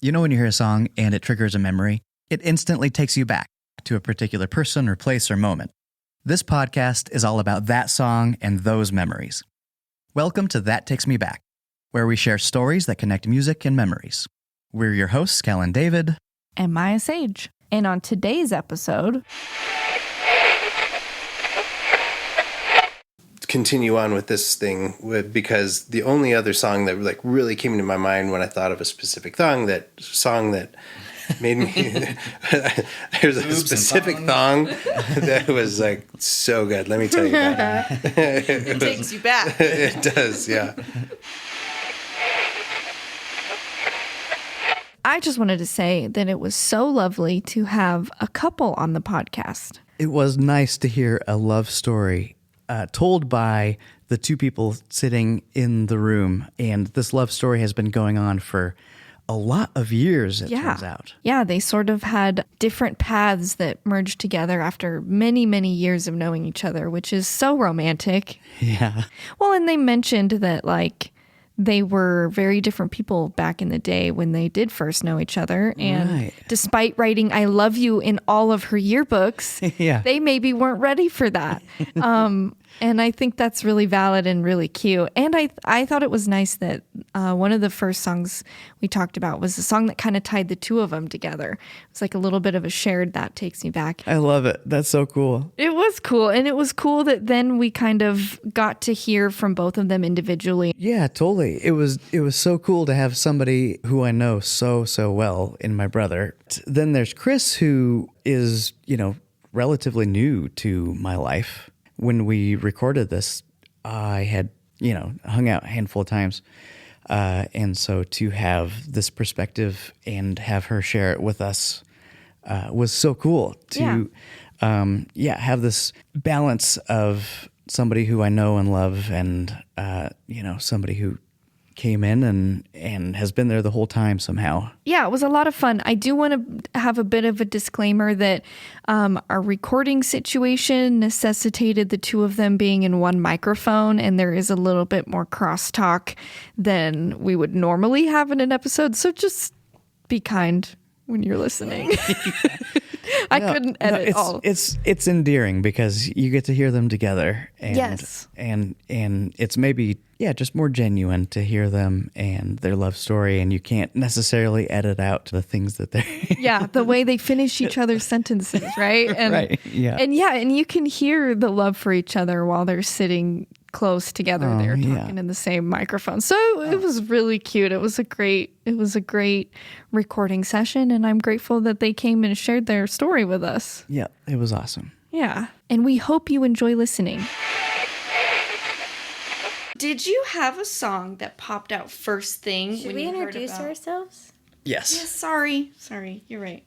You know when you hear a song and it triggers a memory, it instantly takes you back to a particular person or place or moment. This podcast is all about that song and those memories. Welcome to That Takes Me Back, where we share stories that connect music and memories. We're your hosts, Kelan David. And Maya Sage. And on today's episode... Continue on with this thing because the only other song that really came to my mind when I thought of a specific song that made me there's a specific song that was so good. Let me tell you about it. It takes you back. It does, yeah. I just wanted to say that it was so lovely to have a couple on the podcast. It was nice to hear a love story told by the two people sitting in the room. And this love story has been going on for a lot of years, it turns out. Yeah, they sort of had different paths that merged together after many, many years of knowing each other, which is so romantic. Yeah. Well, and they mentioned that, they were very different people back in the day when they did first know each other. And despite writing I love you in all of her yearbooks, they maybe weren't ready for that. And I think that's really valid and really cute. And I thought it was nice that one of the first songs we talked about was a song that kind of tied the two of them together. It's like a little bit of a shared That Takes Me Back. I love it. That's so cool. It was cool. And it was cool that then we kind of got to hear from both of them individually. Yeah, totally. It was so cool to have somebody who I know so well in my brother. Then there's Kris, who is, relatively new to my life. When we recorded this, I had, hung out a handful of times. And so to have this perspective and have her share it with us was so cool to, have this balance of somebody who I know and love and, somebody who came in and has been there the whole time somehow. Yeah, it was a lot of fun. I do want to have a bit of a disclaimer that our recording situation necessitated the two of them being in one microphone, and there is a little bit more crosstalk than we would normally have in an episode. So just be kind when you're listening. I couldn't edit all. It's endearing because you get to hear them together. And, yes. And it's maybe, just more genuine to hear them and their love story. And you can't necessarily edit out the things that they're... the way they finish each other's sentences, right? And, right, yeah. And you can hear the love for each other while they're sitting close together. They're talking in the same microphone. So it was really cute. It was a great recording session, and I'm grateful that they came and shared their story with us. Yeah, it was awesome. Yeah, and we hope you enjoy listening. Did you have a song that popped out first thing? Should we introduce ourselves? Yes. Sorry, you're right.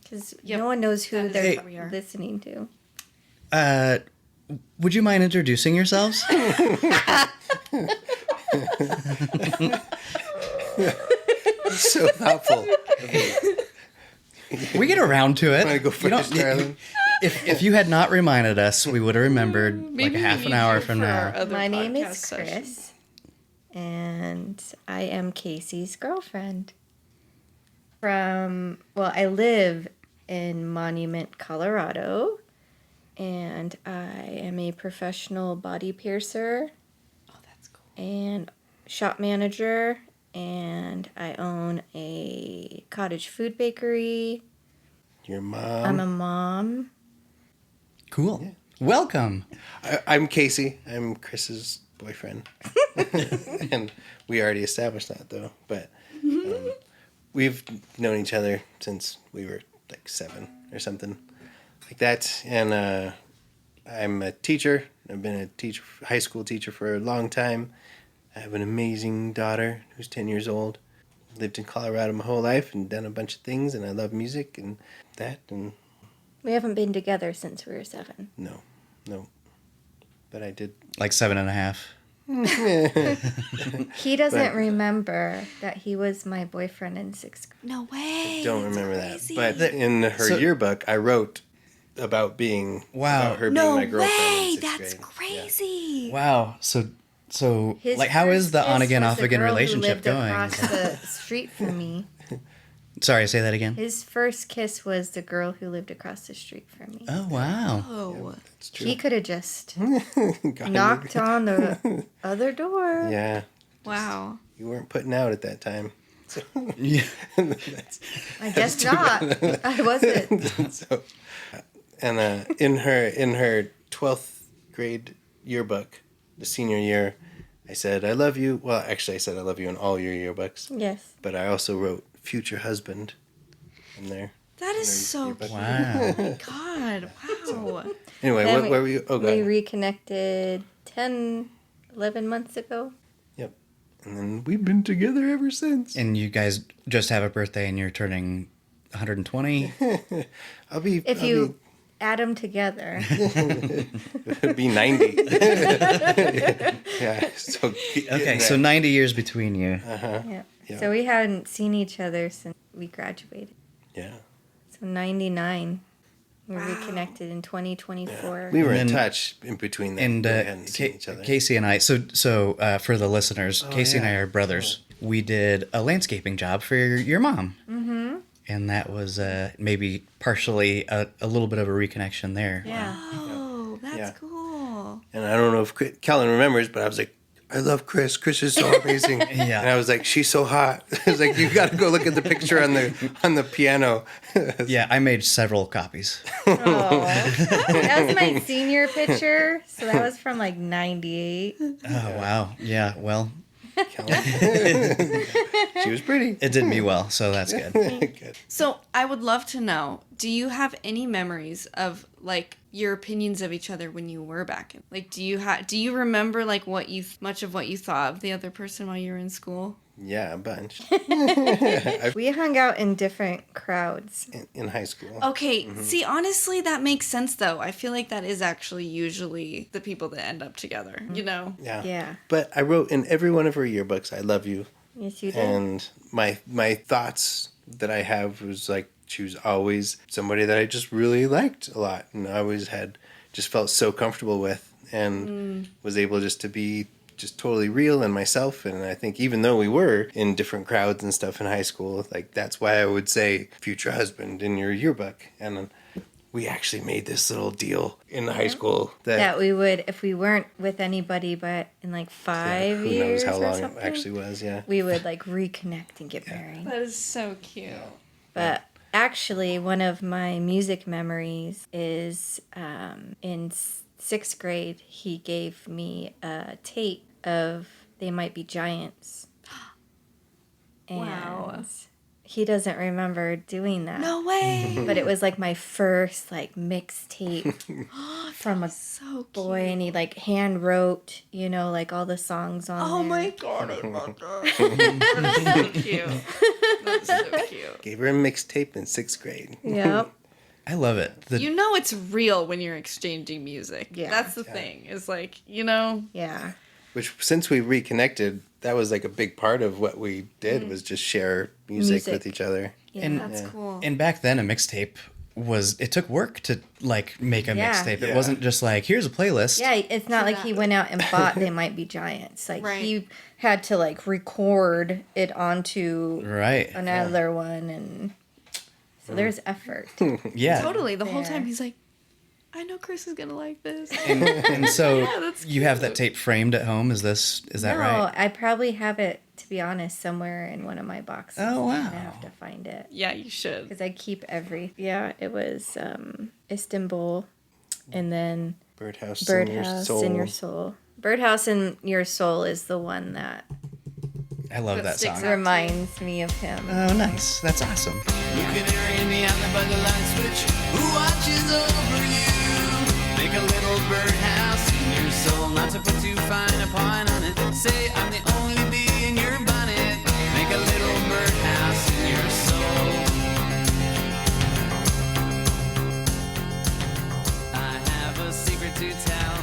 Because no one knows who they're listening to. Would you mind introducing yourselves? So thoughtful. We get around to it. Want to go first, darling? If you had not reminded us, we would have remembered Maybe half an hour from now. My name is Kris, and I am Kasey's girlfriend. I live in Monument, Colorado, and I am a professional body piercer. Oh, that's cool. And shop manager, and I own a cottage food bakery. Your mom. I'm a mom. Cool. Yeah. Welcome. I'm Kasey. I'm Kris's boyfriend. And we already established that, though. But we've known each other since we were 7 or something like that. And I'm a teacher. I've been a high school teacher for a long time. I have an amazing daughter who's 10 years old. Lived in Colorado my whole life and done a bunch of things. And I love music and that. And we haven't been together since we were 7. No. But I did. 7.5. He doesn't remember that he was my boyfriend in 6th grade. No way. I don't remember that. But in her yearbook, I wrote about being about her being my girlfriend. No way. In 6th That's grade. crazy. Yeah. Wow. So His how is the first on kiss again, was off the again girl who relationship lived going? across the street from me. Sorry, say that again. His first kiss was the girl who lived across the street from me. Oh, wow. Oh. That's true. He could have just knocked on the other door. Yeah. Wow. You weren't putting out at that time. So, Yeah. I guess not. I wasn't. so, and in her 12th grade yearbook, the senior year, I said, I love you. Well, actually, I said I love you in all your yearbooks. Yes. But I also wrote future husband in there. That is so cute. Wow. Oh my God. Wow. Anyway, Then where were you? Oh, We God. reconnected 10, 11 months ago. Yep. And then we've been together ever since. And you guys just have a birthday and you're turning 120? If you add them together. It'd be 90. Yeah. So Okay, so 90 years between you. Yeah. Yeah. So we hadn't seen each other since we graduated. Yeah. So 99. We reconnected in 2024. We were in And then- touch in between that. And we hadn't seen each other. Casey and I, so for the listeners, Casey and I are brothers. We did a landscaping job for your mom. Mm-hmm. And that was maybe partially a little bit of a reconnection there. Yeah. Oh, that's Yeah. cool. And I don't know if Kelan remembers, but I was like, I love Kris. Kris is so amazing. Yeah. And I was like, she's so hot. I was like, you got to go look at the picture on the piano. Yeah, I made several copies. Oh. That was my senior picture. So that was from like 98. Oh, wow. Yeah, well, She was pretty. it did me well, so that's good. Good. So I would love to know, do you have any memories of like your opinions of each other when you were back in? Like, do you remember like much of what you thought of the other person while you were in school? Yeah, a bunch. We hung out in different crowds. In high school. Okay, see, honestly, that makes sense though. I feel like that is actually usually the people that end up together, you know? Yeah. Yeah. But I wrote in every one of her yearbooks, I love you. Yes, you did. And my thoughts that I have was like, she was always somebody that I just really liked a lot. And I always just felt so comfortable with and was able just to be just totally real and myself. And I think even though we were in different crowds and stuff in high school, like that's why I would say future husband in your yearbook. And we actually made this little deal in high school that we would, if we weren't with anybody, but in like 5 who years knows how or long something, it actually was. Yeah. we would like reconnect and get married. That is so cute. But actually, one of my music memories is in sixth grade, he gave me a tape of They Might Be Giants. And Wow. he doesn't remember doing that. No way. But it was like my first like mixtape from a So cute. boy, and he like hand wrote, like all the songs on Oh there. my God, I love that. That's so cute. That's so cute. Gave her a mixtape in 6th grade. Yep. I love it. You know it's real when you're exchanging music. Yeah. That's the thing. Is like, Yeah. Which, since we reconnected, that was like a big part of what we did was just share music with each other. Yeah. And- that's cool. And back then, a mixtape it took work to like make a Yeah. mixtape. It Yeah. wasn't just like, here's a playlist. Yeah, it's not like he went out and bought They Might Be Giants. Like Right. he had to like record it onto Right. another one, and so there's effort. Yeah. Totally. The whole Yeah. time he's like, I know Kris is gonna like this. And so Yeah, that's you have that cute. tape framed at home. Is that No, right? I probably have it, to be honest, somewhere in one of my boxes. Oh, wow. I have to find it. Yeah, you should. Because I keep Yeah, it was Istanbul, and then Birdhouse, Birdhouse in Your Soul. Birdhouse in Your Soul is the one that I love That that sticks song. out. reminds me of him. Oh, nice. That's awesome. Blue canary in the alley by the light switch. Who watches over you? Make a little birdhouse in your soul. Not to put too fine a point on it. Say I'm the only bee in your bonnet. Make a little birdhouse in your soul. I have a secret to tell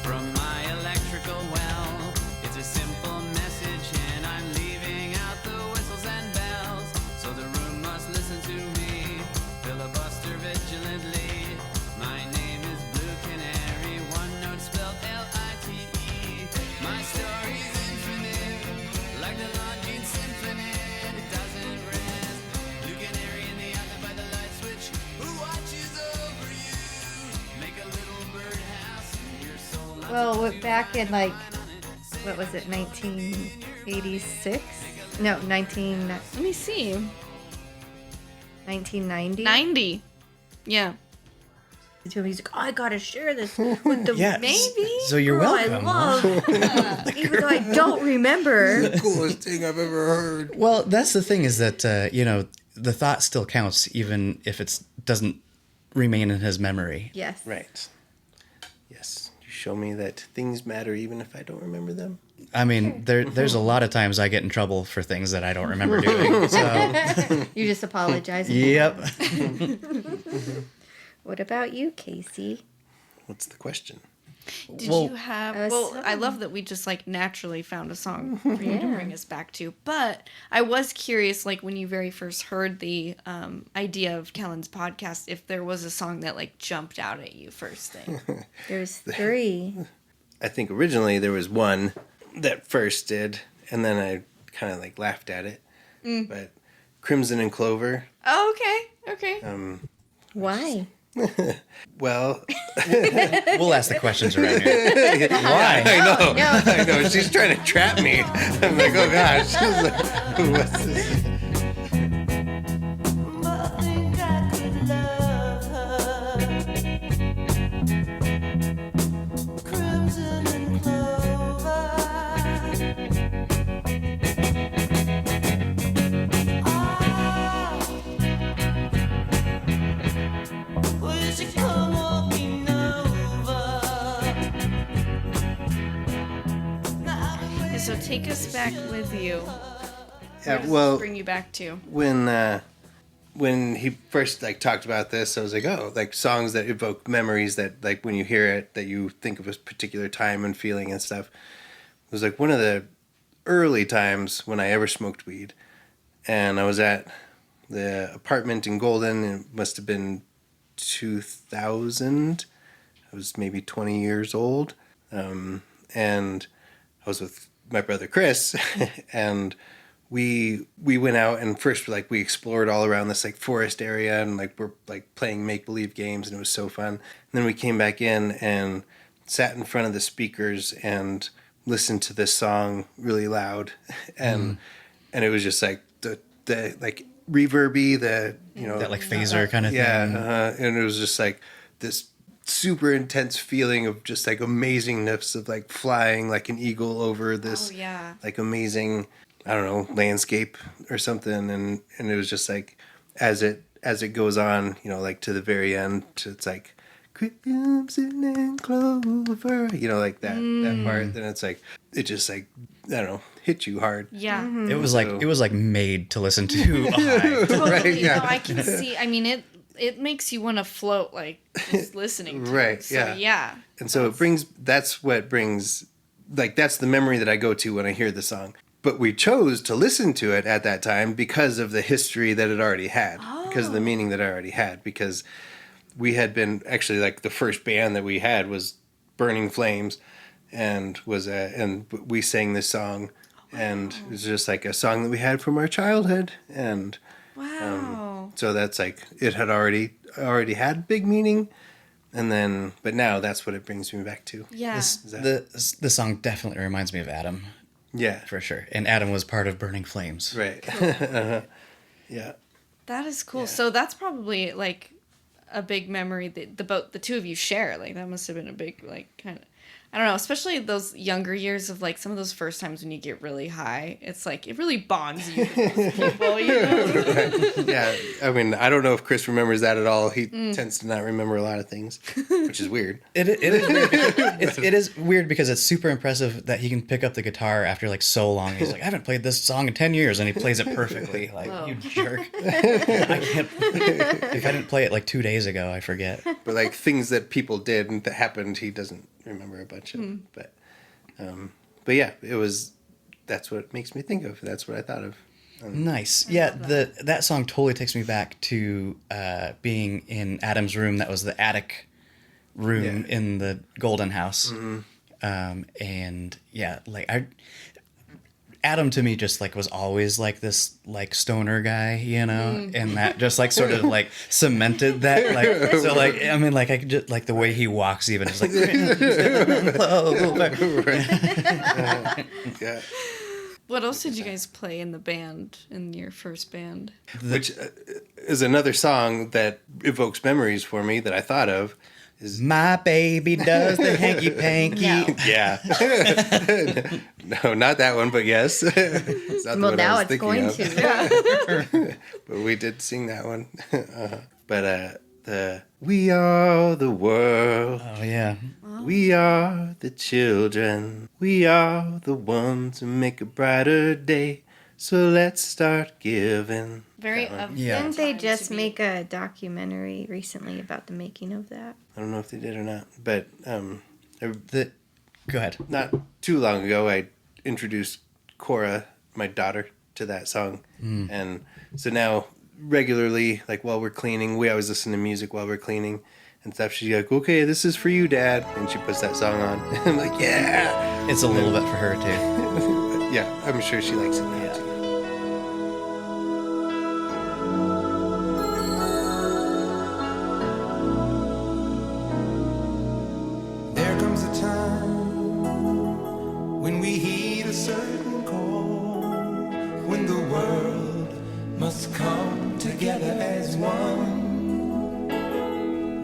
from my electrical well. It's a simple message and I'm leaving out the whistles and bells. So the room must listen to me, filibuster vigilantly. My name is Blue Canary, one note spelled L-I-T-E. My story Well, back in like, what was it, 1986? No, Let me see. 1990. 90. Yeah. He's like, oh, I gotta share this with the maybe. So you're girl welcome. I love, even though I don't remember. The coolest thing I've ever heard. Well, that's the thing is that, the thought still counts even if it doesn't remain in his memory. Yes. Right. Yes. You show me that things matter even if I don't remember them. I mean, there's a lot of times I get in trouble for things that I don't remember doing. So, You just apologize. yep. What about you, Kasey? What's the question? Did you have... Well, so- I love that we just, like, naturally found a song for you to Yeah. bring us back to. But I was curious, like, when you very first heard the idea of Kelan's podcast, if there was a song that, like, jumped out at you first thing. There's 3. I think originally there was one that first did, and then I kind of like laughed at it. But Crimson and Clover. Oh, okay. Why? Well, We'll ask the questions around here. Why? I know. She's trying to trap me. I'm like, oh gosh. What's this? So take us back with you. Yeah, Where does well, this bring you back to? when he first like talked about this, I was like, oh, like songs that evoke memories that like when you hear it, that you think of a particular time and feeling and stuff. It was like one of the early times when I ever smoked weed, and I was at the apartment in Golden. And it must have been 2000. I was maybe 20 years old, and I was with my brother Kris, and we went out and first like we explored all around this like forest area and like we're like playing make-believe games, and it was so fun. And then we came back in and sat in front of the speakers and listened to this song really loud, and it was just like the like reverby, That like phaser kind of thing. and it was just like this super intense feeling of just like amazingness of like flying like an eagle over this like amazing, I don't know, landscape or something, and it was just like as it goes on, like to the very end, it's like crimson and clover, like that part. Then it's like it just like, I don't know, hit you hard. Yeah. It was like made to listen to. A high. Totally. Right, yeah. No, I can see. I mean, it makes you want to float, like, just listening to Right, it. So, yeah. yeah. And so that's what brings, like, that's the memory that I go to when I hear the song. But we chose to listen to it at that time because of the history that it already had, because of the meaning that I already had, because we had been, actually, like, the first band that we had was Burning Flames, and we sang this song, and it was just like a song that we had from our childhood, and Wow. so that's like, it had already had big meaning. And then, but now that's what it brings me back to. Yeah. The song definitely reminds me of Adam, Yeah. for sure. And Adam was part of Burning Flames. Right. Yeah. That is cool. So that's probably, like, a big memory that the two of you share. Like, that must have been a big, like, kind of, I don't know, especially those younger years of, like, some of those first times when you get really high. It's like, it really bonds you to those people, Right. Yeah. I mean, I don't know if Kris remembers that at all. He tends to not remember a lot of things, which is weird. It is weird. It is weird because it's super impressive that he can pick up the guitar after like so long. He's like, I haven't played this song in 10 years, and he plays it perfectly. Like, you jerk. If I didn't play it like 2 days ago, I forget. But like things that people did and that happened, he doesn't remember a bunch of. But yeah, that's what it makes me think of. That's what I thought of. Nice. Yeah, that song totally takes me back to being in Adam's room. That was the attic room in the Golden House. And yeah, like Adam to me just like was always like this like stoner guy, you know, and that just like sort of like cemented that like so like I mean like I could just like the way he walks even is like Yeah. What else did you guys play in the band, in your first band? Which is another song that evokes memories for me that I thought of. My baby does the hanky panky. No. Yeah. No, not that one, but yes. It's not the Well, one I now was it's thinking going of. to. But we did sing that one. But the We Are the World. Oh yeah. We are the children. We are the ones who make a brighter day. So let's start giving. Very Yeah. Didn't they just make a documentary recently about the making of that? I don't know if they did or not, but Go ahead. not too long ago, I introduced Cora, my daughter, to that song. And so now, regularly, like while we're cleaning, we always listen to music while we're cleaning and stuff. She's like, okay, this is for you, Dad. And she puts that song on. And I'm like, yeah. It's a little bit for her too. Yeah, I'm sure she likes it now, too. There comes a time when we heed a certain call, when the world must come together as one.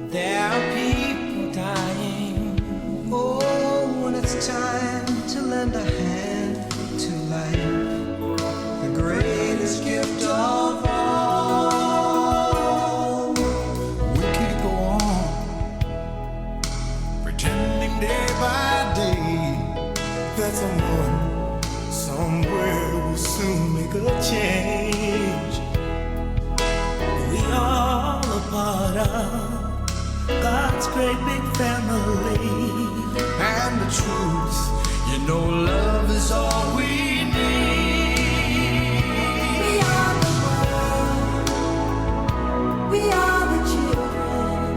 There are people dying. Oh, when it's time to lend a hand to life, the greatest gift of all. We can't go on pretending day by day that someone somewhere will soon make a change. We all a part of God's great big family, and the truth, you know, love is all we need. We are the world. We are the children.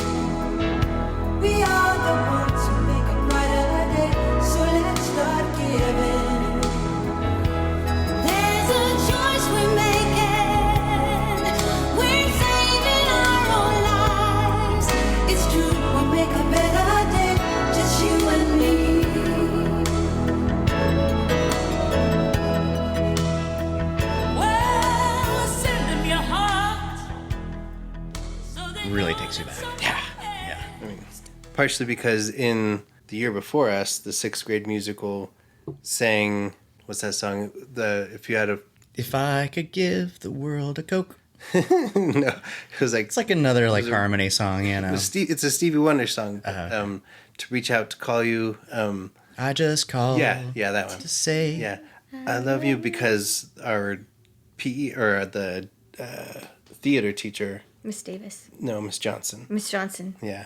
We are the ones who make a brighter day. So let's start giving. There's a choice we're making. We're saving our own lives. It's true, we'll make a better day. Just you and me. Well, send them your heart. So they Really takes you back. Yeah. I mean, partially because in the year before us, the 6th grade musical sang, what's that song? If I could give the world a Coke. No, it was like, It's like another like harmony song, you know. it's a Stevie Wonder song. To reach out to call you. I just called. Yeah, that one. To say. Yeah, I love you, because our PE or the theater teacher, Miss Davis. no, Miss Johnson. Miss Johnson. Yeah,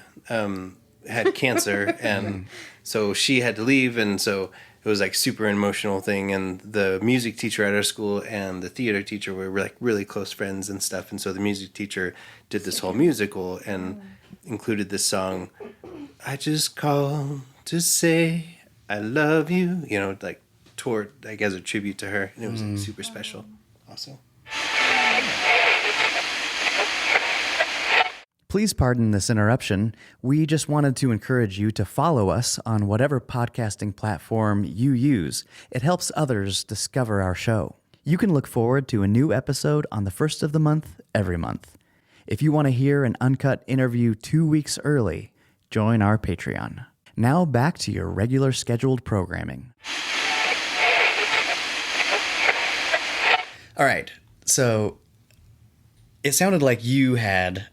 had cancer, and so she had to leave, and so it was like super emotional thing. And the music teacher at our school and the theater teacher were like really close friends and stuff. And so the music teacher did this whole musical and included this song. I just called to say I love you. You know, like toward like as a tribute to her, and it was like, super special. Also. Please pardon this interruption. We just wanted to encourage you to follow us on whatever podcasting platform you use. It helps others discover our show. You can look forward to a new episode on the first of the month every month. If you want to hear an uncut interview 2 weeks early, join our Patreon. Now back to your regular scheduled programming. All right, so it sounded like you had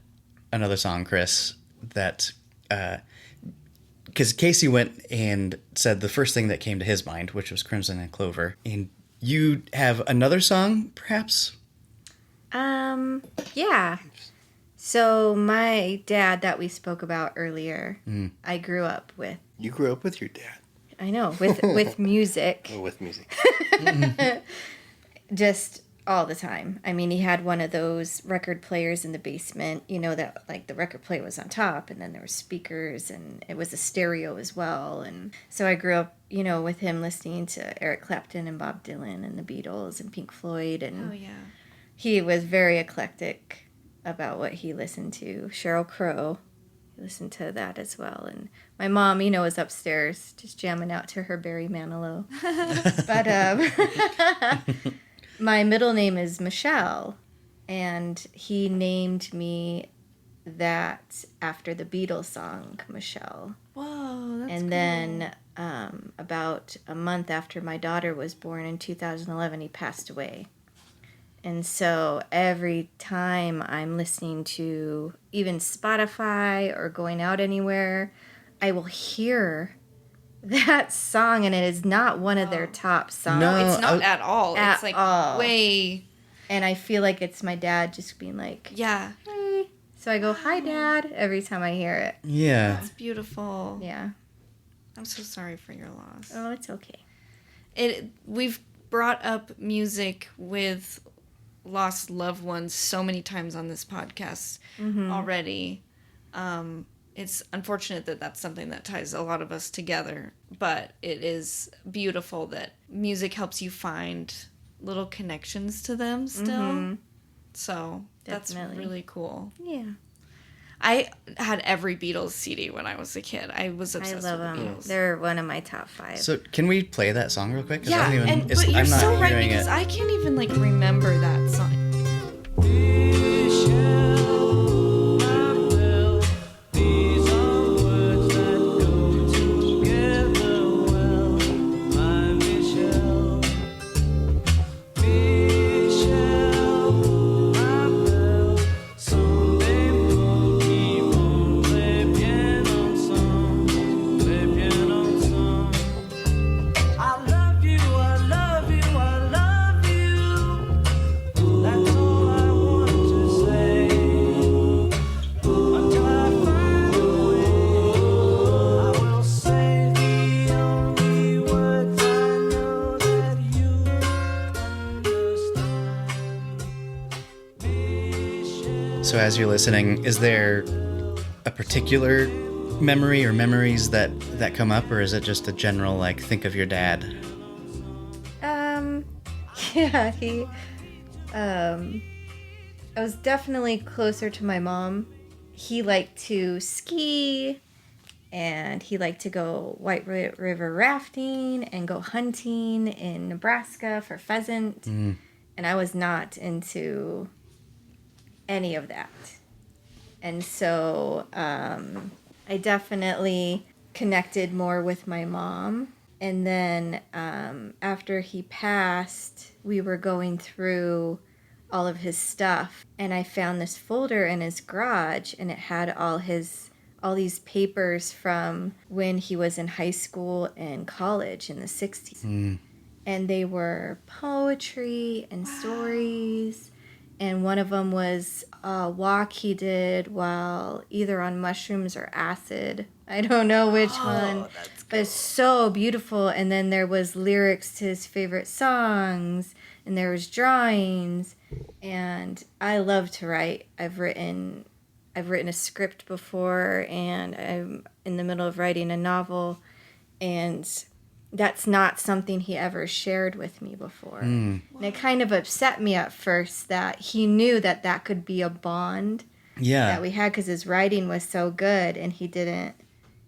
another song, Kris, that because Kasey went and said the first thing that came to his mind, which was Crimson and Clover. And you have another song, perhaps? Yeah. So my dad that we spoke about earlier, I grew up with. You grew up with your dad. I know, with music. Oh, with music. Just all the time. I mean, he had one of those record players in the basement, that like the record player was on top and then there were speakers and it was a stereo as well. And so I grew up, with him listening to Eric Clapton and Bob Dylan and the Beatles and Pink Floyd. And he was very eclectic about what he listened to. Sheryl Crow, he listened to that as well. And my mom, was upstairs just jamming out to her Barry Manilow. But my middle name is Michelle, and he named me that after the Beatles song, Michelle. Whoa, that's And cool. then about a month after my daughter was born in 2011, he passed away. And so every time I'm listening to even Spotify or going out anywhere, I will hear that song, and it is not one of their top songs. No, It's not at all. It's like all. way. And I feel like it's my dad just being like, Yeah. hey. So I go, hi, Dad, every time I hear it. Yeah. That's beautiful. Yeah. I'm so sorry for your loss. Oh, it's okay. We've brought up music with lost loved ones so many times on this podcast already. It's unfortunate that that's something that ties a lot of us together, but it is beautiful that music helps you find little connections to them still. So Definitely. that's really cool. Yeah. I had every Beatles CD when I was a kid. I was I obsessed love with the them. Beatles. They're one of my top 5. So can we play that song real quick? 'Cause Yeah, I don't even, but you're I'm not so right hearing because it. I can't even remember that song. So as you're listening, is there a particular memory or memories that come up, or is it just a general, like, think of your dad? Yeah, I was definitely closer to my mom. He liked to ski, and he liked to go White River rafting and go hunting in Nebraska for pheasant. And I was not into any of that. And so I definitely connected more with my mom. And then after he passed, we were going through all of his stuff, and I found this folder in his garage, and it had all these papers from when he was in high school and college in the 60s. And they were poetry and stories. And one of them was a walk he did while either on mushrooms or acid. I don't know which one. But it's so beautiful. And then there was lyrics to his favorite songs. And there was drawings. And I love to write. I've written a script before. And I'm in the middle of writing a novel. And that's not something he ever shared with me before. And it kind of upset me at first that he knew that could be a bond that we had because his writing was so good and he didn't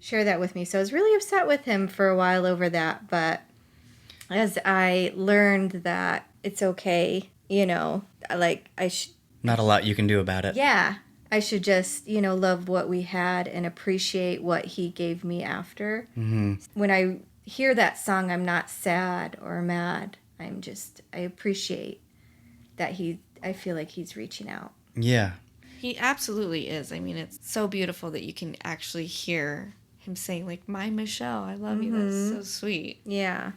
share that with me. So I was really upset with him for a while over that. But as I learned that it's okay, Not a lot you can do about it. Yeah, I should just, love what we had and appreciate what he gave me after. When I hear that song, I'm not sad or mad. I appreciate that I feel like he's reaching out. Yeah. He absolutely is. I mean, it's so beautiful that you can actually hear him saying, like, my Michelle, I love you. That's so sweet. Yeah.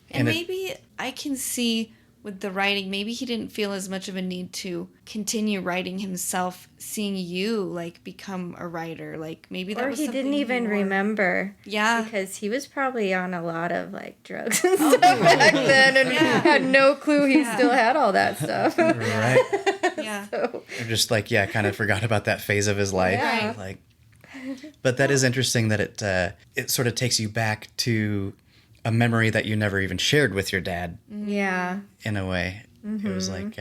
And maybe I can see with the writing, maybe he didn't feel as much of a need to continue writing himself, seeing you like become a writer. Like maybe that or was he didn't even remember. Yeah, because he was probably on a lot of like drugs and stuff back then, and had no clue he still had all that stuff. Right. Yeah. So, Or just like, kind of forgot about that phase of his life. Yeah. Like, but that is interesting that it sort of takes you back to a memory that you never even shared with your dad. yeah. In a way, it was like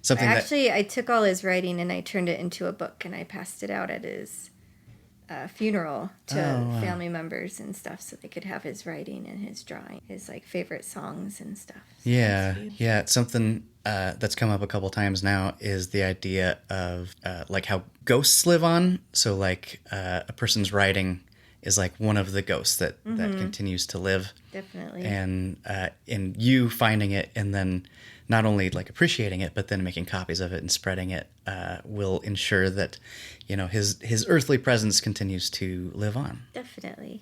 something I took all his writing and I turned it into a book and I passed it out at his funeral to family members and stuff, so they could have his writing and his drawing, his like favorite songs and stuff. So yeah. It's something that's come up a couple times now is the idea of like how ghosts live on. So like a person's writing is like one of the ghosts that continues to live. Definitely. And in you finding it and then not only like appreciating it, but then making copies of it and spreading it will ensure that, his earthly presence continues to live on. Definitely.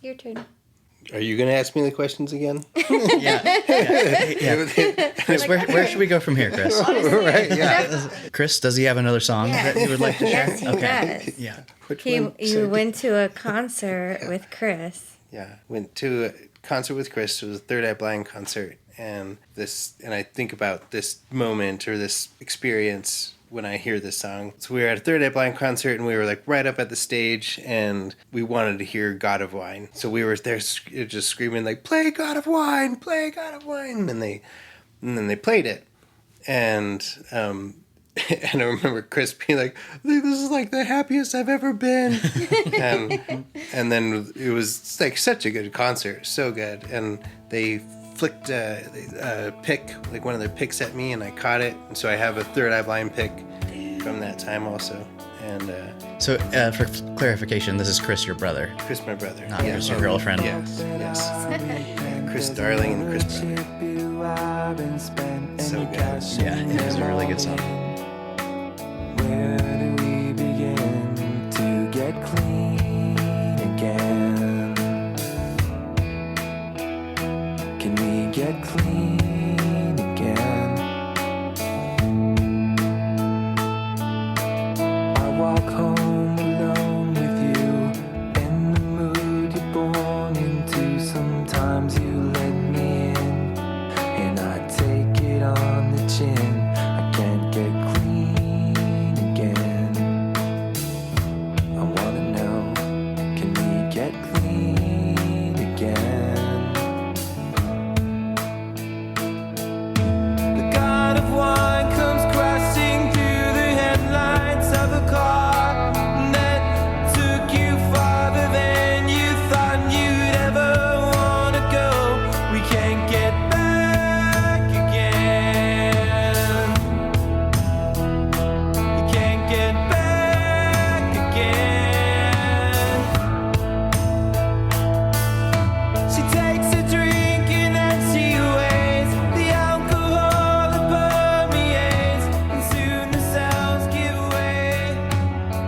Your turn. Are you going to ask me the questions again? Yeah. Chris, where should we go from here, Chris? Right, yeah. Chris, does he have another song that you would like to share? Yes, he does. Yeah. You went to a concert with Kris. Yeah, went to a concert with Kris. It was a Third Eye Blind concert, and I think about this moment or this experience when I hear this song. So we were at a Third Eye Blind concert, and we were like right up at the stage, and we wanted to hear God of Wine. So we were there just screaming like, "Play God of Wine, play God of Wine," and then they played it, and I remember Kris being like, "I think this is like the happiest I've ever been," and then it was like such a good concert, so good, and they flicked a pick, like one of their picks at me, and I caught it, and so I have a Third Eye Blind pick from that time also. And so for clarification, this is Kris, your brother, Kris, my brother, not Kris, your girlfriend. Yes. Kris, darling, and Kris, brother. So good. Yeah, it is a really good song. Where do we begin to get clean again? Can we get clean again? I walk home alone with you, in the mood you're born into. Sometimes you let me in, and I take it on the chin. I can't get clean again. I wanna know, can we get clean again? The God of Wine comes crashing through the headlights of a car that took you farther than you thought you'd ever wanna go. We can't get back again. You can't get back again. She takes a drink and then she waits. The alcohol that permeates, and soon the cells give way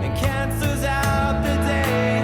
and cancels out the day.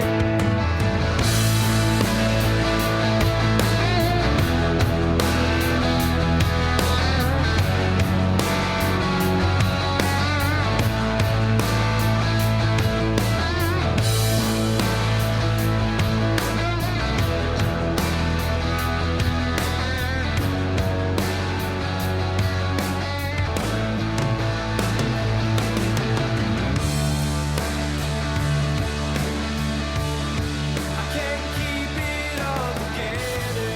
I can't keep it all together.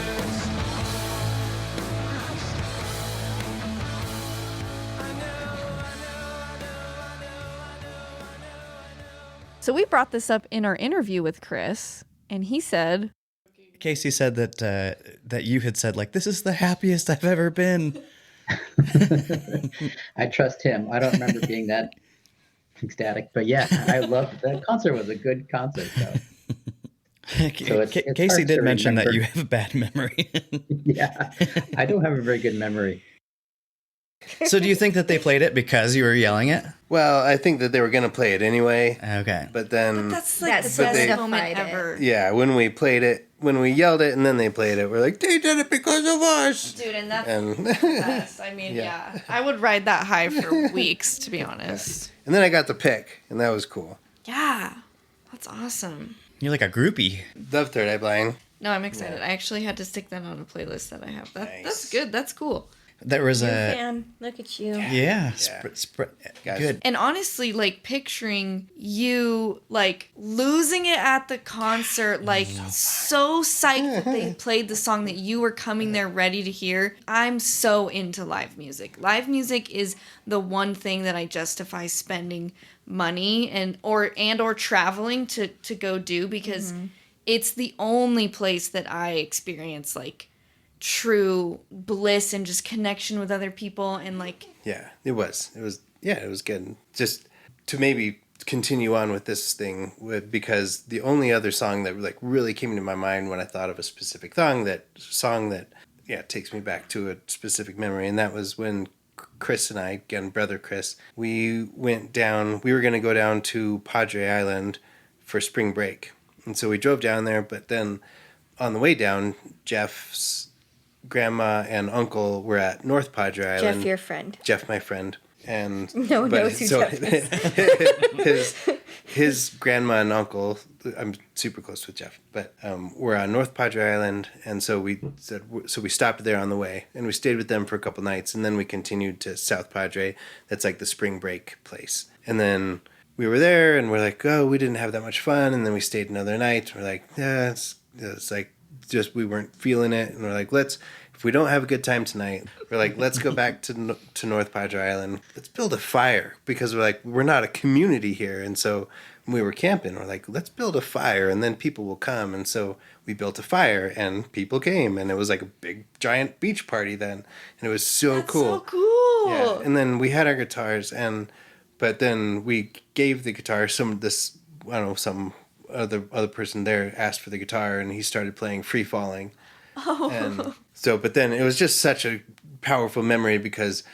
So we brought this up in our interview with Kris, and he said, Kasey said that you had said like, "This is the happiest I've ever been." I trust him. I don't remember being that ecstatic, but yeah, I loved the concert. Was a good concert. So it's Kasey hard did to mention that remember. you have a bad memory. Yeah, I don't have a very good memory. So do you think that they played it because you were yelling it? Well, I think that they were going to play it anyway, Okay. but then "That's like That's the But best they- moment solidified it. ever." yeah, when we played it, when we yelled it and then they played it, we're like, they did it because of us. Dude, and that's And the best. I mean, Yeah. I would ride that high for weeks, to be honest. and then I got the pick, and that was cool. Yeah, that's awesome. You're like a groupie. Love Third Eye Blind. No, I'm excited. I actually had to stick that on a playlist that I have. Nice. That's good. That's cool. There was You're a a fan. Look at you. yeah, Guys. good. And honestly, like picturing you like losing it at the concert, like so psyched that they played the song that you were coming there ready to hear. I'm so into live music. Live music is the one thing that I justify spending money and or traveling to go do because it's the only place that I experience like true bliss and just connection with other people and like Yeah, it was good. Just to maybe continue on with this thing because the only other song that like really came to my mind when I thought of a specific song that takes me back to a specific memory, and that was when Kris and I, again, brother Kris, we were going to go down to Padre Island for spring break. And so we drove down there, but then on the way down, Jeff's grandma and uncle were at North Padre Island. Jeff, your friend. Jeff, my friend. And No one knows who Jeff is. his grandma and uncle, I'm super close with Jeff, but we're on North Padre Island, and so we stopped there on the way, and we stayed with them for a couple nights, and then we continued to South Padre. That's like the spring break place. And then we were there, and we're like, oh, we didn't have that much fun, and then we stayed another night. We're like, yeah, it's like just we weren't feeling it, and we're like, if we don't have a good time tonight, we're like, let's go back to North Padre Island. Let's build a fire because we're like, we're not a community here. And so when we were camping, we're like, let's build a fire and then people will come. And so we built a fire and people came and it was like a big giant beach party then. And it was so cool. so cool. Yeah. And then we had our guitars but then we gave the guitar some other person there asked for the guitar and he started playing Free Falling. Oh. And so, but then it was just such a powerful memory because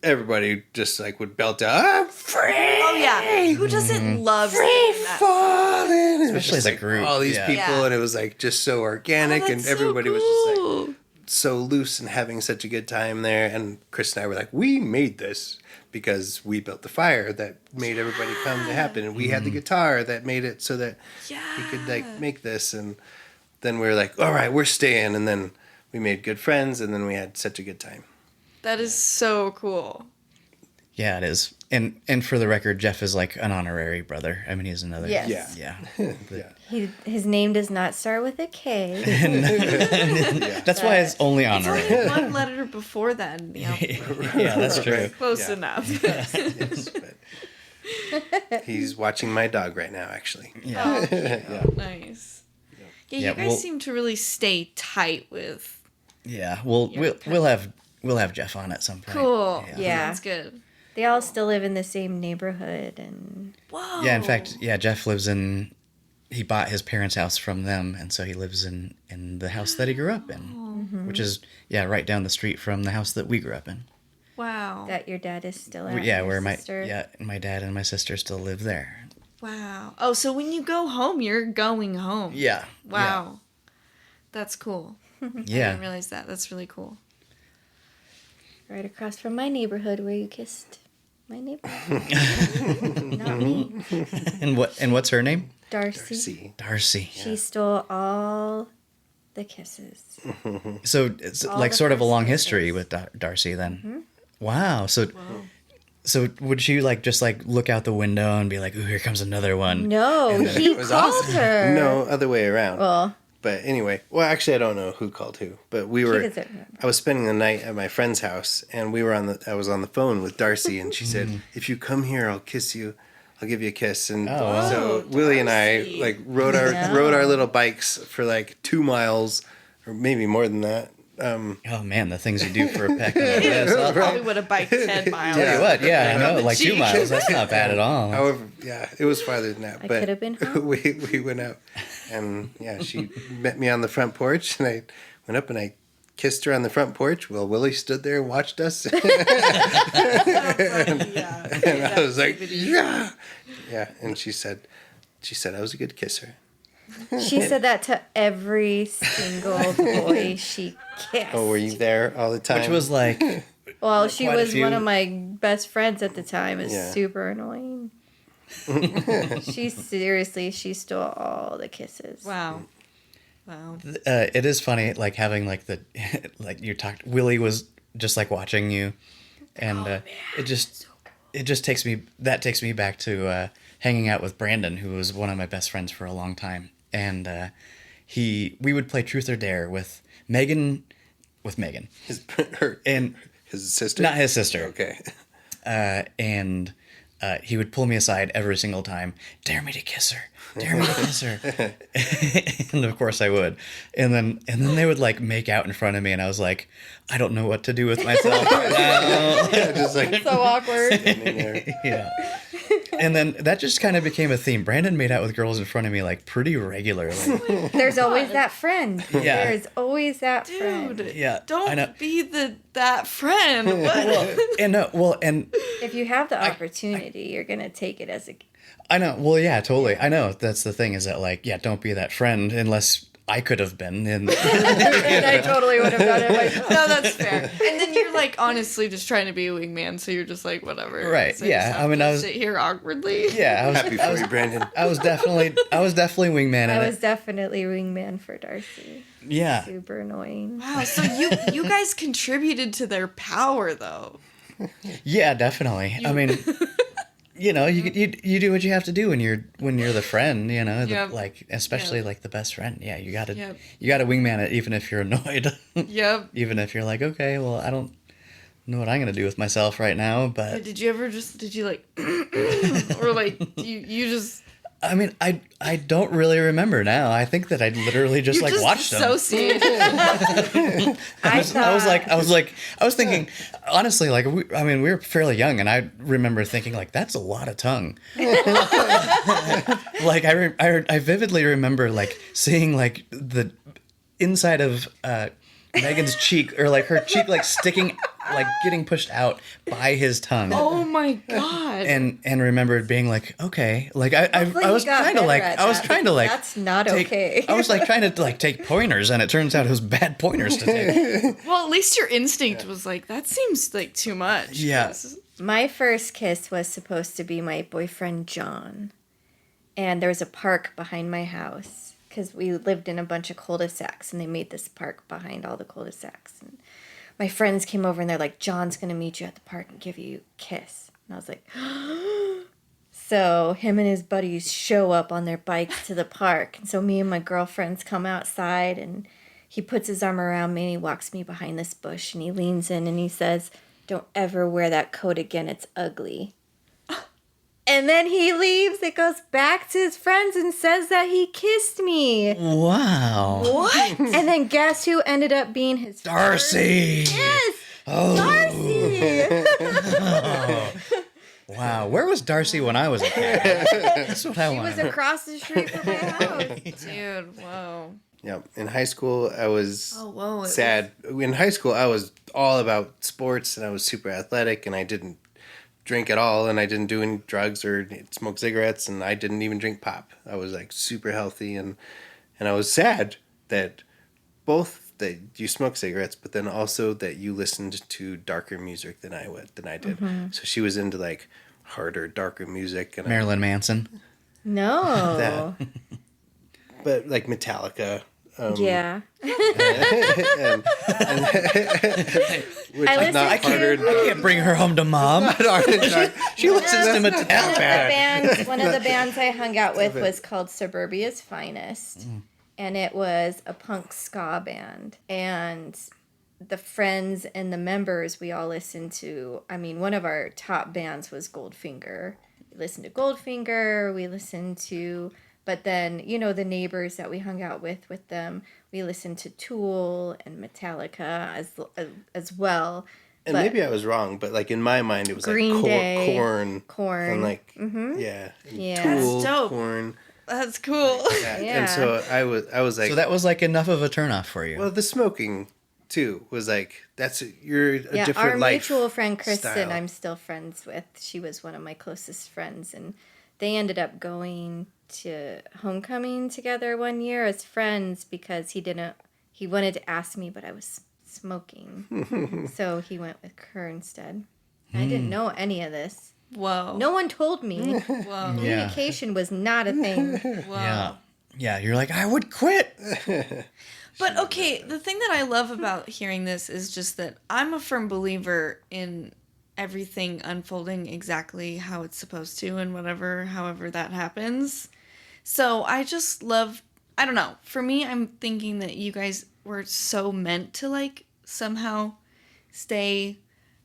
everybody just like would belt out, I'm free! Oh yeah, who doesn't love Free that? falling! Especially as a group. All these Yeah. people, Yeah. and it was like just so organic, Oh, and that's everybody so was just cool. like so loose and having such a good time there. And Kris and I were like, we made this because we built the fire that made everybody come to happen, and we had the guitar that made it so that we could like make this. And then we were like, all right, we're staying, and then we made good friends, and then we had such a good time. That is so cool. Yeah, it is. And for the record, Jeff is like an honorary brother. I mean, he's another. Yes. Yeah. Yeah. His name does not start with a K. That's why it's only honorary. Only one letter before that. In the alphabet. Yeah, that's true. Close Yeah. enough. Yes, but he's watching my dog right now, actually. Yeah. Oh, nice. Yeah, Yeah, you guys well- seem to really stay tight with. Yeah. We'll have Jeff on at some point. Cool. Yeah. That's good. They all still live in the same neighborhood, and Whoa. Yeah, in fact, Jeff he bought his parents' house from them, and so he lives in the house that he grew up in, which is, right down the street from the house that we grew up in. Wow. that your dad is still at. Yeah, your where sister. my dad and my sister still live there. Wow. Oh, so when you go home, you're going home. Yeah. Wow. That's cool. I Yeah. didn't realize that. That's really cool. Right across from my neighborhood where you kissed my neighbor. Not me. And what's her name? Darcy. See, Darcy. She stole all the kisses. So it's All like the sort of a first long kisses. history with Darcy then. Wow. So would she like just like look out the window and be like, "Ooh, here comes another one"? No, he was called awesome. her. No, other way around. Well, But anyway, actually, I don't know who called who. But she doesn't remember. I was spending the night at my friend's house, and I was on the phone with Darcy, and she said, "If you come here, I'll kiss you. I'll give you a kiss." And wow. so Willie and I Darcy. like rode our little bikes for like 2 miles, or maybe more than that. Oh man, the things you do for a peck. I'll Probably would have biked 10 miles. tell you what, I know, like 2 Jeez. miles. That's not bad at all. However, it was farther than that. I But could have been home. we went out, and she met me on the front porch, and I went up and I kissed her on the front porch. Well, Willie stood there and watched us, and I was like, yeah. And she said I was a good kisser. She said that to every single boy she kissed. Oh, were you there all the time? Which was like, Well, she quite a was one few. of my best friends at the time. It's Yeah. super annoying. She stole all the kisses. Wow. Wow. it is funny, like having like the, like you talked, Willie was just like watching you, and it just takes me back to hanging out with Brandon, who was one of my best friends for a long time, and we would play Truth or Dare with Megan, and his sister, not his sister. Okay. And he would pull me aside every single time. Dare me to kiss her. Dare me to kiss her. And of course I would. And then they would like make out in front of me, and I was like, I don't know what to do with myself right now. Yeah, just like So awkward. standing there. Yeah. And then that just kind of became a theme. Brandon made out with girls in front of me like pretty regularly. There's always that friend. Yeah. There's always that friend. Dude, Yeah, I know. don't be that friend. What? And If you have the opportunity, you're gonna take it as a. I know. Well, yeah, totally. I know. That's the thing, is that like, yeah, don't be that friend unless I could have been. And And I totally would have done it myself. No, that's fair. And then you're like honestly just trying to be a wingman, so you're just like whatever. Right, So you yeah, just I have mean, to I was- sit here awkwardly. yeah, Happy for you, Brandon. I was definitely wingman in I it. was definitely wingman for Darcy. Yeah. Super annoying. Wow. So you guys contributed to their power though. Yeah, definitely. I mean, you know, you do what you have to do when you're the friend, you know, Yep. like especially Yep. like the best friend. Yeah, you got to Yep. wingman it, even if you're annoyed. Yep. Even if you're like, okay, well, I don't know what I'm gonna do with myself right now, but Did you like or like you just I mean, I don't really remember now. I think that I literally just like watched them. associated. I was thinking, honestly, like, we were fairly young, and I remember thinking, like, that's a lot of tongue. Like, I vividly remember, like, seeing, like, the inside of Megan's cheek, or, like, her cheek, like, sticking, like, getting pushed out by his tongue. Oh my god. And remembered being like, okay, like Hopefully I you was got trying to better like at I was that, trying to like that's not take- okay. I was like trying to like take pointers, and it turns out it was bad pointers to take. Well, at least your instinct was like, that seems like too much. Yeah. My first kiss was supposed to be my boyfriend John, and there was a park behind my house because we lived in a bunch of cul-de-sacs, and they made this park behind all the cul-de-sacs. And my friends came over, and they're like, "John's gonna meet you at the park and give you a kiss." And I was like, so him and his buddies show up on their bikes to the park, and so me and my girlfriends come outside, and he puts his arm around me and he walks me behind this bush, and he leans in and he says, "Don't ever wear that coat again, it's ugly." And then he leaves, it goes back to his friends and says that he kissed me. Wow, What? And then guess who ended up being his Darcy! first kiss? Oh, Darcy! wow. Where was Darcy when I was a kid? That's what I He was want. across the street from my house. Dude, whoa. Yeah. In high school, I was Oh, whoa. it sad. In high school, I was all about sports, and I was super athletic, and I didn't drink at all, and I didn't do any drugs or smoke cigarettes, and I didn't even drink pop. I was like super healthy, and I was sad that both that you smoke cigarettes, but then also that you listened to darker music than I did. Mm-hmm. So she was into like harder, darker music, and Marilyn Manson. No. that, but like Metallica. Yeah. And which I is not listened to- harder. I can't bring her home to mom. She listens to Metallica. One of the bands I hung out with was called Suburbia's Finest. And it was a punk ska band. And the friends and the members we all listened to, I mean, one of our top bands was Goldfinger. We listened to Goldfinger, we listened to, but then, you know, the neighbors that we hung out with them, we listened to Tool and Metallica as well. And But maybe I was wrong, but like in my mind, it was Green like Day, Korn, Korn. and like yeah, and Yeah. Tool, That's dope. Korn. That's cool. Yeah. Yeah. And so I was like, So that was like enough of a turnoff for you. well, the smoking too was like you're a Yeah, different our life mutual friend Kristen, style. I'm still friends with. She was one of my closest friends, and they ended up going to homecoming together one year as friends because he wanted to ask me, but I was smoking. So he went with her instead. I didn't know any of this. Whoa. No one told me. Whoa. Communication was not a thing. Whoa. Yeah, you're like, I would quit. But okay, the thing that I love about hearing this is just that I'm a firm believer in everything unfolding exactly how it's supposed to and however that happens. So I just love, I don't know, for me, I'm thinking that you guys were so meant to like somehow stay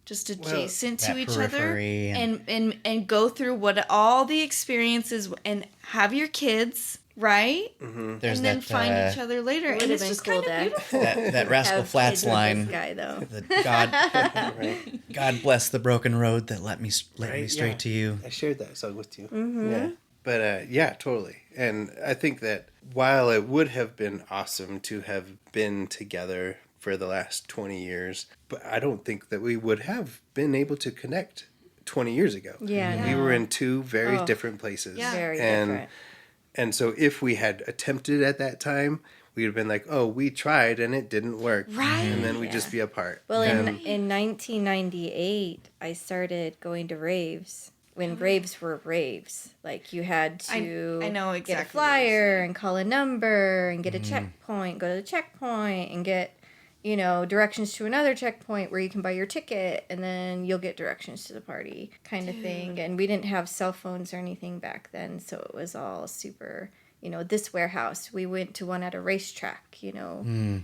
just adjacent to each other and go through what all the experiences and have your kids, right? There's and then find each other later. And it's just kind of beautiful. That Rascal Flatts line. This guy, though. God bless the broken road that led me straight to you. I shared that song with you. Yeah. But yeah, totally. And I think that while it would have been awesome to have been together for the last 20 years, but I don't think that we would have been able to connect 20 years ago. Yeah. We were in two very different places. Yeah. Very different. And so if we had attempted at that time, we'd have been like, oh, we tried and it didn't work. Right. And then we'd just be apart. Well, in 1998, I started going to raves. When raves were raves, like you had to I know exactly get a flyer and call a number and get a checkpoint, go to the checkpoint and get, directions to another checkpoint where you can buy your ticket and then you'll get directions to the party kind of thing. And we didn't have cell phones or anything back then, so it was all super, this warehouse. We went to one at a racetrack, Dude.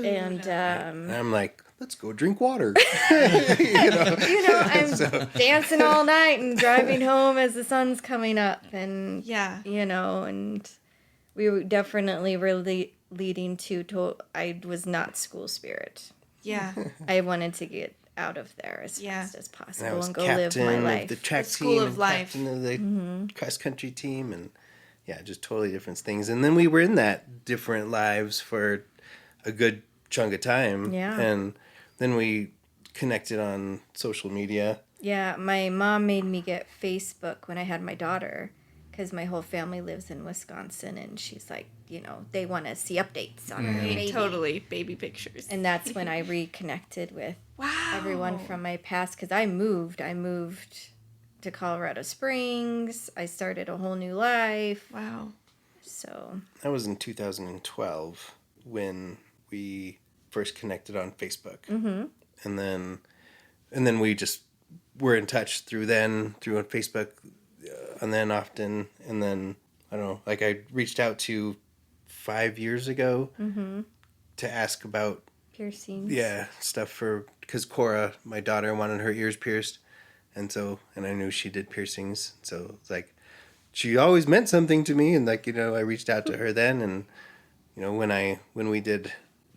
And I'm like, let's go drink water. I'm dancing all night and driving home as the sun's coming up. And, and we were definitely really leading to I was not school spirit. Yeah. I wanted to get out of there as fast as And I possible was and go live my captain life. of the track The school team of and life. captain of the cross country team, and just totally different things. And then we were in that different lives for a good chunk of time. Yeah. And then we connected on social media. Yeah, my mom made me get Facebook when I had my daughter because my whole family lives in Wisconsin, and she's like, they want to see updates on her baby. Totally. Baby pictures. And that's when I reconnected with everyone from my past because I moved to Colorado Springs. I started a whole new life. Wow. So That was in 2012 when we first connected on Facebook. Mm-hmm. And then we just were in touch through on Facebook, and then often, and then I don't know, like I reached out to you 5 years ago to ask about piercings. Yeah, stuff because Cora, my daughter, wanted her ears pierced, and I knew she did piercings, so it's like she always meant something to me, and I reached out to her then, and when we did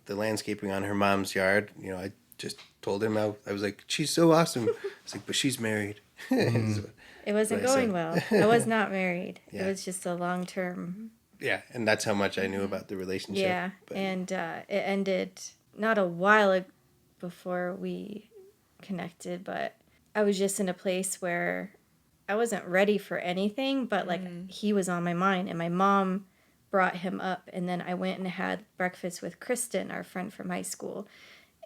the landscaping on her mom's yard, I just told him I was like, she's so awesome. It's like, but she's married. So, it wasn't going well. I was not married. It was just a long-term. Yeah, and that's how much I knew about the relationship. Yeah, and it ended not a while before we connected, but I was just in a place where I wasn't ready for anything, but he was on my mind, and my mom brought him up, and then I went and had breakfast with Kristen, our friend from high school,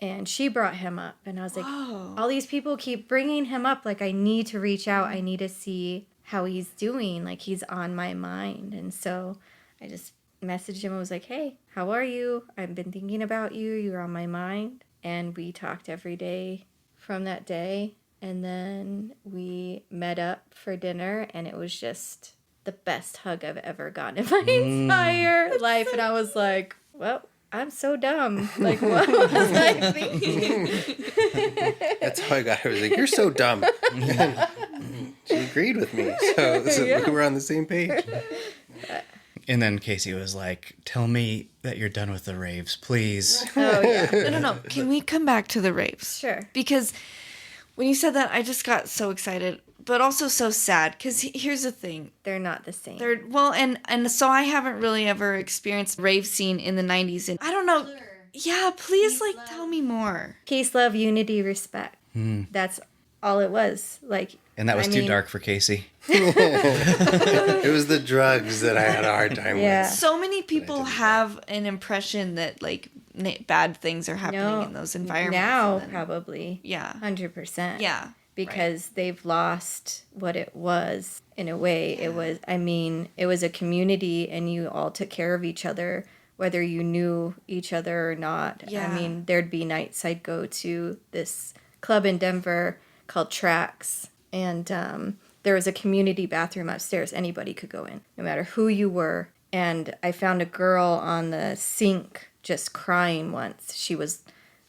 and she brought him up, and I was like, all these people keep bringing him up, like I need to reach out, I need to see how he's doing, like he's on my mind. And so I just messaged him. I was like, hey, how are you? I've been thinking about you, you're on my mind. And we talked every day from that day, and then we met up for dinner, and it was just the best hug I've ever gotten in my entire life. And I was like, well, I'm so dumb. Like, what was I thinking? That's how I got her. I was like, you're so dumb. She agreed with me. So we were on the same page. And then Kasey was like, tell me that you're done with the raves, please. Oh, yeah. No. Can we come back to the raves? Sure. Because when you said that, I just got so excited, but also so sad. Because here's the thing. They're not the same. And so I haven't really ever experienced rave scene in the 90s. And I don't know. Yeah, please, tell me more. Peace, love, unity, respect. That's all it was. Like, And that was too dark for Kasey. It was the drugs that I had a hard time with. So many people have an impression that like bad things are happening in those environments. Now, probably. Yeah. 100%. Yeah. Because they've lost what it was in a way. It was, I mean, it was a community and you all took care of each other, whether you knew each other or not. Yeah. I mean, there'd be nights I'd go to this club in Denver called Tracks, and there was a community bathroom upstairs. Anybody could go in, no matter who you were. And I found a girl on the sink just crying once. She was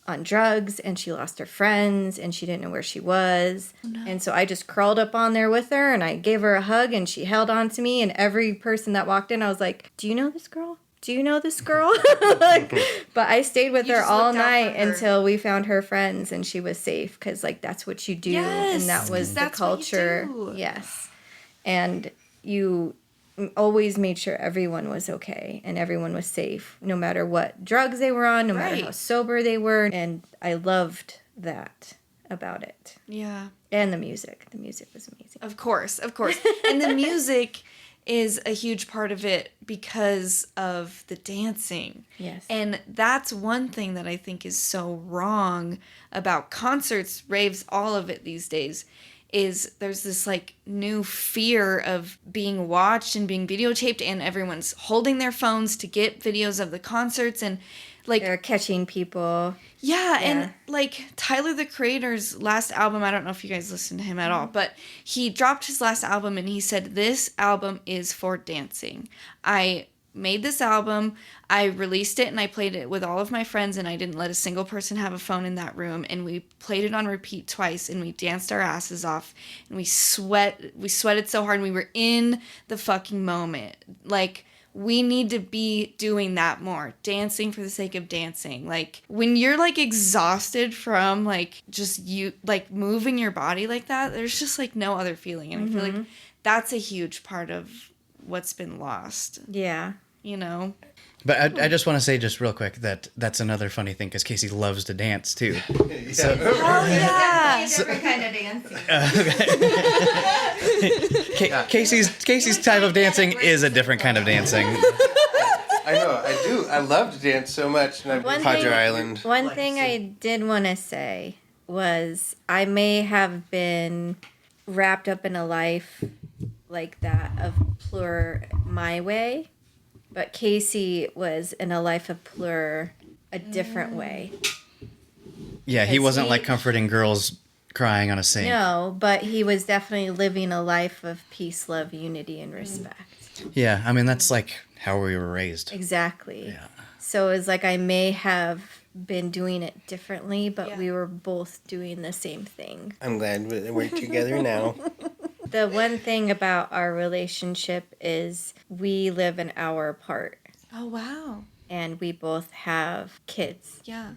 on drugs and she lost her friends and she didn't know where she was. Oh, no. And so I just crawled up on there with her and I gave her a hug and she held on to me, and every person that walked in, I was like, do you know this girl? Do you know this girl? Like, but I stayed with her all night until we found her friends and she was safe, because like that's what you do. Yes, and that was the culture. Yes. And you always made sure everyone was okay and everyone was safe, no matter what drugs they were on, no matter how sober they were. And I loved that about it. Yeah. And the music. The music was amazing. Of course. And the music is a huge part of it because of the dancing. Yes. And that's one thing that I think is so wrong about concerts, raves, all of it these days, is there's this like new fear of being watched and being videotaped, and everyone's holding their phones to get videos of the concerts, and like they're catching people. Yeah, and like Tyler, the Creator's last album, I don't know if you guys listen to him at all, but he dropped his last album and he said, this album is for dancing. I made this album, I released it, and I played it with all of my friends, and I didn't let a single person have a phone in that room, and we played it on repeat twice, and we danced our asses off, and we sweated so hard, and we were in the fucking moment. Like, we need to be doing that more. Dancing for the sake of dancing. Like, when you're, like, exhausted from, like, just you, like, moving your body like that, there's just, like, no other feeling. And I feel like that's a huge part of what's been lost. Yeah. You know? But I just want to say just real quick that that's another funny thing, because Kasey loves to dance, too. So, oh, yeah. Different kind of dancing. Casey's type of dancing is a different kind of dancing. I know, I do. I love to dance so much. And Padre Island. One thing I did want to say was I may have been wrapped up in a life like that of Plur my way, but Kasey was in a life of Plur a different way. Yeah, he wasn't like comforting girls crying on a sink. No, but he was definitely living a life of peace, love, unity, and respect. Yeah, I mean, that's like how we were raised. Exactly. Yeah. So it's like I may have been doing it differently, but we were both doing the same thing. I'm glad we're together now. The one thing about our relationship is we live an hour apart. Oh, wow. And we both have kids. Yeah.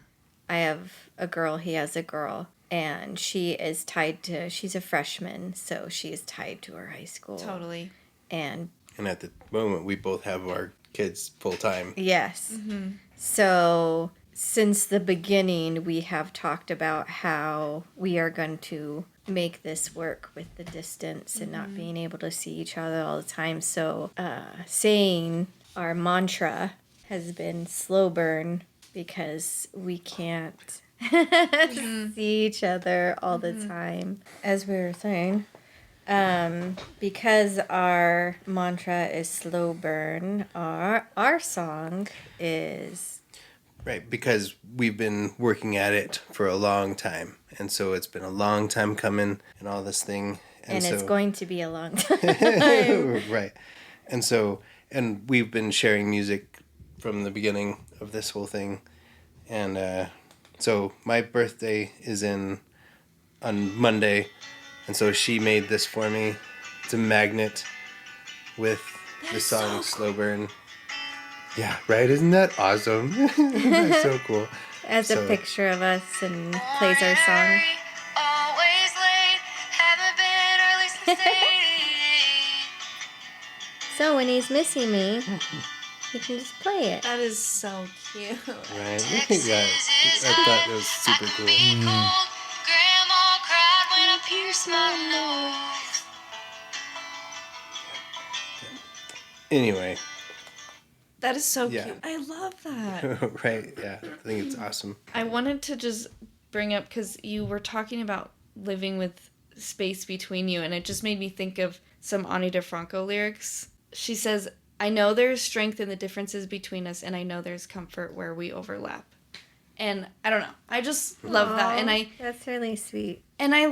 I have a girl, he has a girl. And she's a freshman, so she is tied to her high school. Totally. And at the moment, we both have our kids full time. Yes. Mm-hmm. So since the beginning, we have talked about how we are going to make this work with the distance and not being able to see each other all the time. So saying our mantra has been slow burn, because we can't see each other all the time. As we were saying, because our mantra is slow burn, our song is... Right, because we've been working at it for a long time. And so it's been a long time coming and all this thing. And it's going to be a long time. Right. And we've been sharing music from the beginning of this whole thing. And so my birthday is on Monday. And so she made this for me. It's a magnet with the song Slow Burn. Yeah, right? Isn't that awesome? That's so cool. As a picture of us and plays our song. Always late, haven't been early since 88. So when he's missing me, he can just play it. That is so cute. Right? Yeah, I thought it was super cool. Grandma cried when I your smile. Anyway. That is so Yeah. cute. I love that. Right, yeah. I think it's awesome. I wanted to just bring up, because you were talking about living with space between you, and it just made me think of some Ani DeFranco lyrics. She says, I know there's strength in the differences between us, and I know there's comfort where we overlap. And I don't know. I just love that. And that's really sweet. And I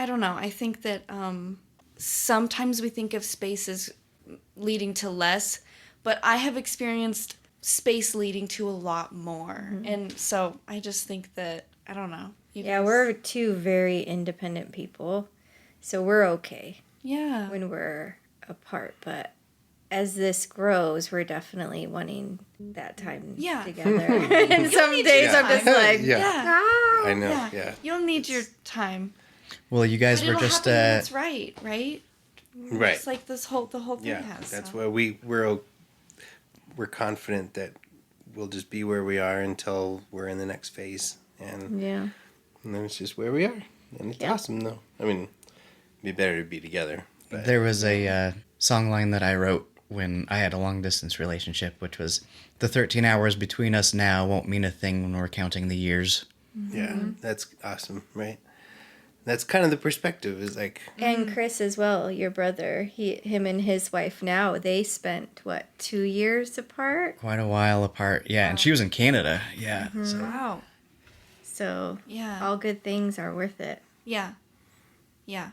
don't know. I think that sometimes we think of space as leading to less, but I have experienced space leading to a lot more. Mm-hmm. And so I just think that, I don't know. We're two very independent people, so we're okay. Yeah. When we're apart, but as this grows, we're definitely wanting that time together. And some days I'm just like, I know, yeah. You'll need your time. Well, you guys were just that's right? Right. It's like the whole thing has. That's why we're confident that we'll just be where we are until we're in the next phase, and then it's just where we are, and it's awesome though. I mean, it'd be better to be together. But. There was a song line that I wrote when I had a long distance relationship, which was, the 13 hours between us now won't mean a thing when we're counting the years. Mm-hmm. Yeah, that's awesome, right? That's kind of the perspective, is like... And Kris as well, your brother, him and his wife now, they spent, 2 years apart? Quite a while apart, yeah. Wow. And she was in Canada, yeah. Mm-hmm. So. Wow. So, all good things are worth it. Yeah. Yeah.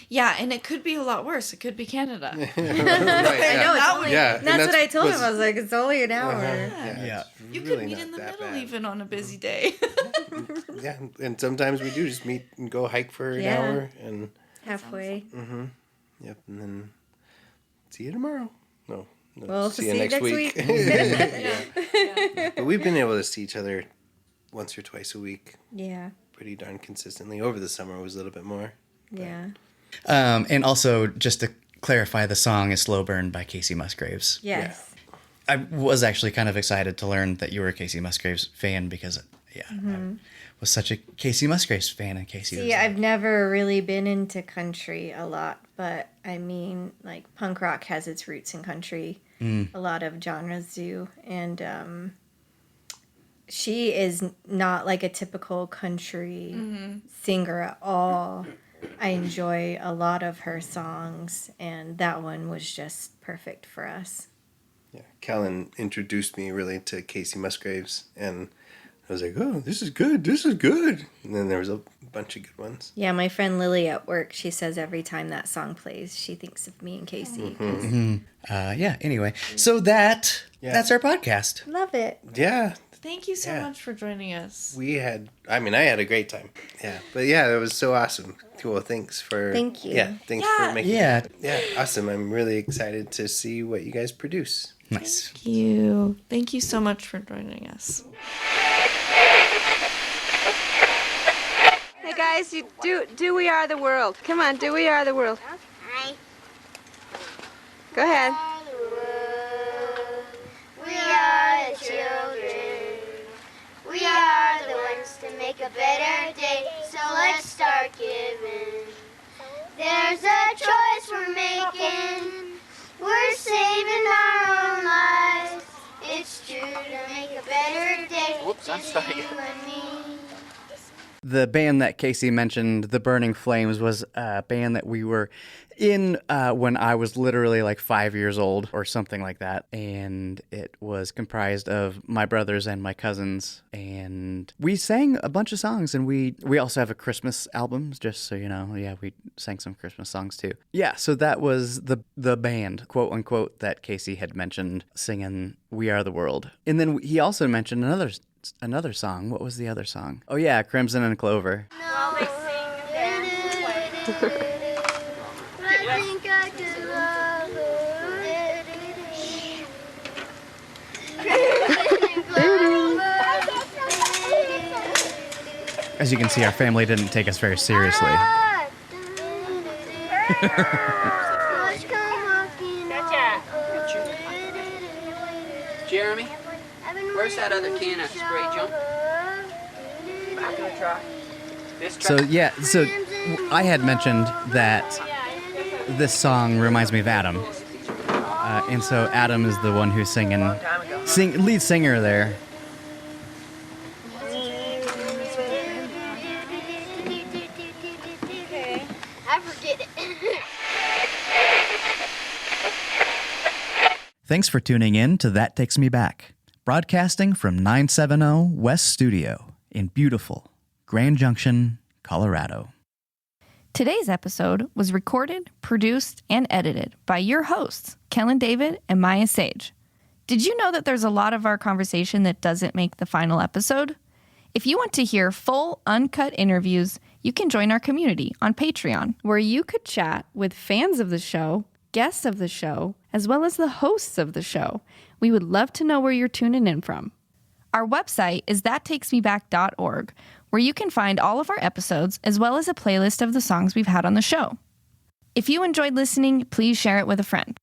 Yeah, and it could be a lot worse. It could be Canada. Right, I know, it's only, and that's what I told him. I was like, it's only an hour. You could meet in the middle even on a busy day. Yeah, and sometimes we do just meet and go hike for an hour. And halfway. Mm-hmm. Yep, and then see you tomorrow. No, well, see you next week. But we've been able to see each other once or twice a week. Yeah. Pretty darn consistently. Over the summer was a little bit more. Yeah. And also, just to clarify, the song is Slow Burn by Kacey Musgraves. Yes. Yeah. I was actually kind of excited to learn that you were a Kacey Musgraves fan because, I was such a Kacey Musgraves fan. And Kacey was I've never really been into country a lot, but I mean, like, punk rock has its roots in country. A lot of genres do. And she is not like a typical country singer at all. I enjoy a lot of her songs, and that one was just perfect for us. Yeah, Kelan introduced me really to Kacey Musgraves, and I was like, oh, this is good. And then there was a bunch of good ones. Yeah, my friend Lily at work, she says every time that song plays, she thinks of me and Kasey. Anyway, so that's our podcast. Love it. Yeah. Thank you so much for joining us. I had a great time. Yeah. But it was so awesome. Cool. Thanks for... Thank you. Yeah. Thanks for making it. Yeah. Awesome. I'm really excited to see what you guys produce. Nice. Thank you. Thank you so much for joining us. Hey guys, you do We Are the World. Come on, do We Are the World. Hi. Go ahead. We are the children. We are the ones to make a better day. So let's start giving. There's a choice we're making. We're saving our own lives. It's true to make a better day. Whoops, I'm sorry. You and me. The band that Kacey mentioned, The Burning Flames, was a band that we were in when I was literally like 5 years old or something like that. And it was comprised of my brothers and my cousins. And we sang a bunch of songs. And we also have a Christmas album, just so you know. Yeah, we sang some Christmas songs too. Yeah, so that was the band, quote unquote, that Kacey had mentioned singing We Are the World. And then he also mentioned another song. What was the other song? Oh yeah, Crimson and Clover. No, they sing I think I could love her. As you can see, our family didn't take us very seriously. Jeremy, where's that other can of spray junk? Back in the truck. This truck? So I had mentioned that this song reminds me of Adam. And so Adam is the one who's singing, lead singer there. I forget it. Thanks for tuning in to That Takes Me Back, broadcasting from 970 West Studio in beautiful Grand Junction, Colorado. Today's episode was recorded, produced, and edited by your hosts, Kelan David and Maya Sage. Did you know that there's a lot of our conversation that doesn't make the final episode? If you want to hear full, uncut interviews, you can join our community on Patreon, where you could chat with fans of the show, guests of the show, as well as the hosts of the show. We would love to know where you're tuning in from. Our website is thattakesmeback.org, where you can find all of our episodes as well as a playlist of the songs we've had on the show. If you enjoyed listening, please share it with a friend.